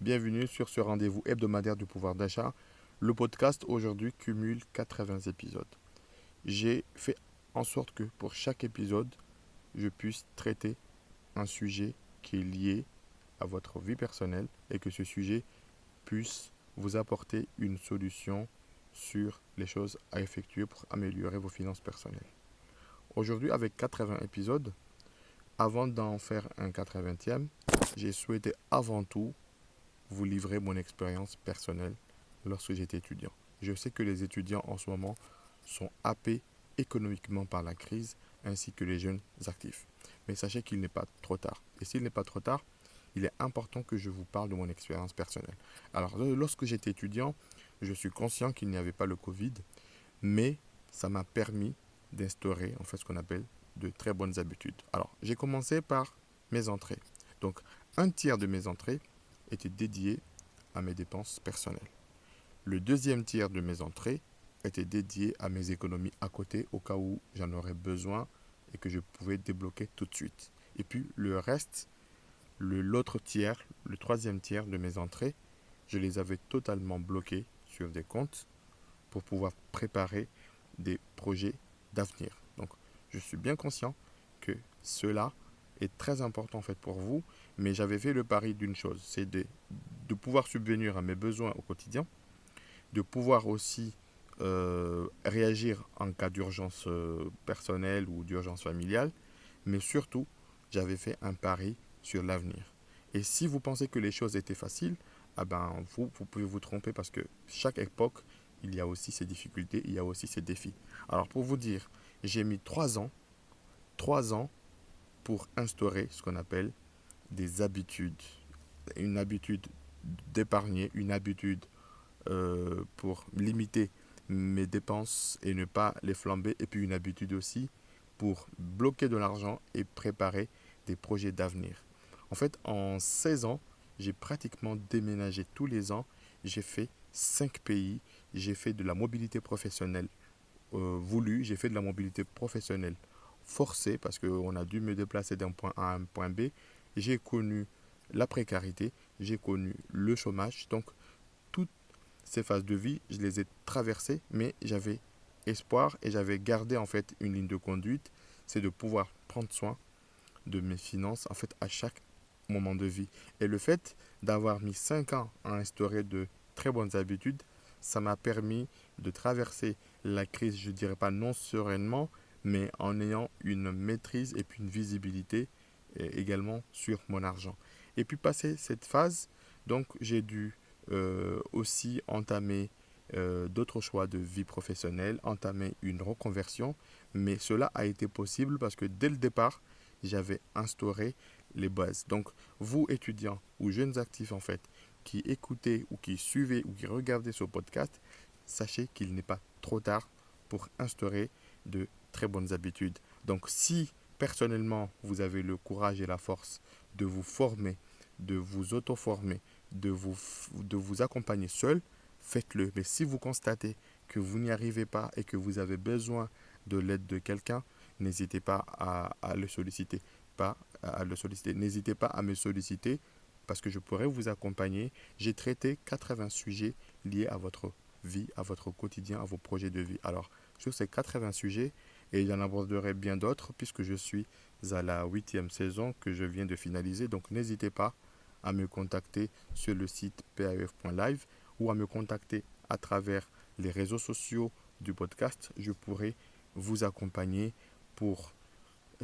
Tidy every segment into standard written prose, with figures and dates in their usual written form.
Bienvenue sur ce rendez-vous hebdomadaire du pouvoir d'achat. Le podcast aujourd'hui cumule 80 épisodes. J'ai fait en sorte que pour chaque épisode, je puisse traiter un sujet qui est lié à votre vie personnelle et que ce sujet puisse vous apporter une solution sur les choses à effectuer pour améliorer vos finances personnelles. Aujourd'hui, avec 80 épisodes, avant d'en faire un 80e, j'ai souhaité avant tout vous livrer mon expérience personnelle lorsque j'étais étudiant. Je sais que les étudiants en ce moment sont happés économiquement par la crise ainsi que les jeunes actifs. Mais sachez qu'il n'est pas trop tard. Et s'il n'est pas trop tard, il est important que je vous parle de mon expérience personnelle. Alors, lorsque j'étais étudiant, je suis conscient qu'il n'y avait pas le Covid, mais ça m'a permis d'instaurer en fait ce qu'on appelle de très bonnes habitudes. Alors, j'ai commencé par mes entrées. Donc, un tiers de mes entrées était dédié à mes dépenses personnelles. Le deuxième tiers de mes entrées était dédié à mes économies à côté au cas où j'en aurais besoin et que je pouvais débloquer tout de suite. Et puis le reste, l'autre tiers, le troisième tiers de mes entrées, je les avais totalement bloqués sur des comptes pour pouvoir préparer des projets d'avenir. Donc je suis bien conscient que cela est très important en fait pour vous, mais j'avais fait le pari d'une chose, c'est de pouvoir subvenir à mes besoins au quotidien, de pouvoir aussi réagir en cas d'urgence personnelle ou d'urgence familiale, mais surtout, j'avais fait un pari sur l'avenir. Et si vous pensez que les choses étaient faciles, ah ben, vous pouvez vous tromper parce que chaque époque, il y a aussi ses difficultés, il y a aussi ses défis. Alors pour vous dire, j'ai mis 3 ans pour instaurer ce qu'on appelle des habitudes. Une habitude d'épargner, une habitude pour limiter mes dépenses et ne pas les flamber. Et puis une habitude aussi pour bloquer de l'argent et préparer des projets d'avenir. En fait, en 16 ans, j'ai pratiquement déménagé tous les ans. J'ai fait 5 pays. J'ai fait de la mobilité professionnelle voulue. J'ai fait de la mobilité professionnelle forcée parce qu'on a dû me déplacer d'un point A à un point B. J'ai connu la précarité, j'ai connu le chômage. Donc, toutes ces phases de vie, je les ai traversées, mais j'avais espoir et j'avais gardé en fait une ligne de conduite, c'est de pouvoir prendre soin de mes finances en fait à chaque moment de vie. Et le fait d'avoir mis 5 ans à instaurer de très bonnes habitudes, ça m'a permis de traverser la crise, je dirais pas non sereinement, mais en ayant une maîtrise et puis une visibilité également sur mon argent. Et puis passer cette phase, donc j'ai dû aussi entamer d'autres choix de vie professionnelle, entamer une reconversion, mais cela a été possible parce que dès le départ, j'avais instauré les bases. Donc, vous étudiants ou jeunes actifs en fait, qui écoutez ou qui suivez ou qui regardez ce podcast, sachez qu'il n'est pas trop tard pour instaurer de très bonnes habitudes. Donc, si personnellement vous avez le courage et la force de vous former, de vous auto-former, de vous accompagner seul, faites-le. Mais si vous constatez que vous n'y arrivez pas et que vous avez besoin de l'aide de quelqu'un, n'hésitez pas à le solliciter. N'hésitez pas à me solliciter parce que je pourrais vous accompagner. J'ai traité 80 sujets liés à votre vie, à votre quotidien, à vos projets de vie. Alors, sur ces 80 sujets, et j'en aborderai bien d'autres puisque je suis à la 8e saison que je viens de finaliser. Donc, n'hésitez pas à me contacter sur le site paf.live ou à me contacter à travers les réseaux sociaux du podcast. Je pourrai vous accompagner pour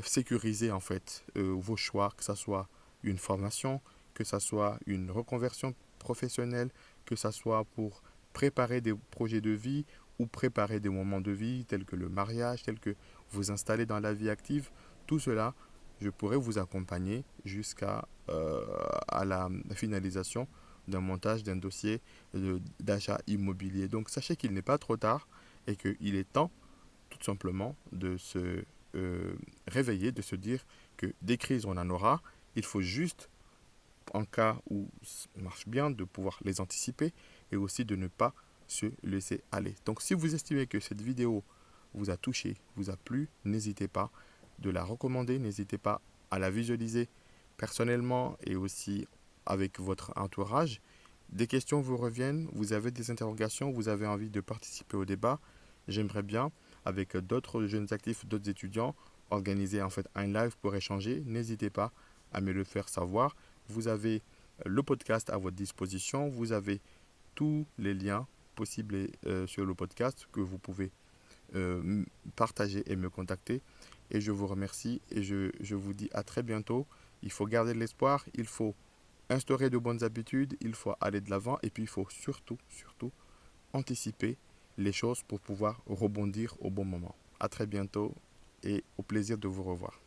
sécuriser en fait vos choix, que ce soit une formation, que ce soit une reconversion professionnelle, que ce soit pour préparer des projets de vie ou préparer des moments de vie tels que le mariage, tels que vous installer dans la vie active. Tout cela, je pourrais vous accompagner jusqu'à à la finalisation d'un montage d'un dossier d'achat immobilier. Donc sachez qu'il n'est pas trop tard et qu'il est temps tout simplement de se réveiller, de se dire que des crises on en aura. Il faut juste, en cas où ça marche bien, de pouvoir les anticiper et aussi de ne pas se laisser aller. Donc si vous estimez que cette vidéo vous a touché, vous a plu, n'hésitez pas de la recommander, n'hésitez pas à la visualiser personnellement et aussi avec votre entourage. Des questions vous reviennent, vous avez des interrogations, vous avez envie de participer au débat. J'aimerais bien, avec d'autres jeunes actifs, d'autres étudiants, organiser en fait un live pour échanger. N'hésitez pas à me le faire savoir. Vous avez le podcast à votre disposition. Vous avez tous les liens possibles sur le podcast que vous pouvez partager et me contacter. Et je vous remercie et je vous dis à très bientôt. Il faut garder de l'espoir, il faut instaurer de bonnes habitudes, il faut aller de l'avant et puis il faut surtout anticiper les choses pour pouvoir rebondir au bon moment. À très bientôt et au plaisir de vous revoir.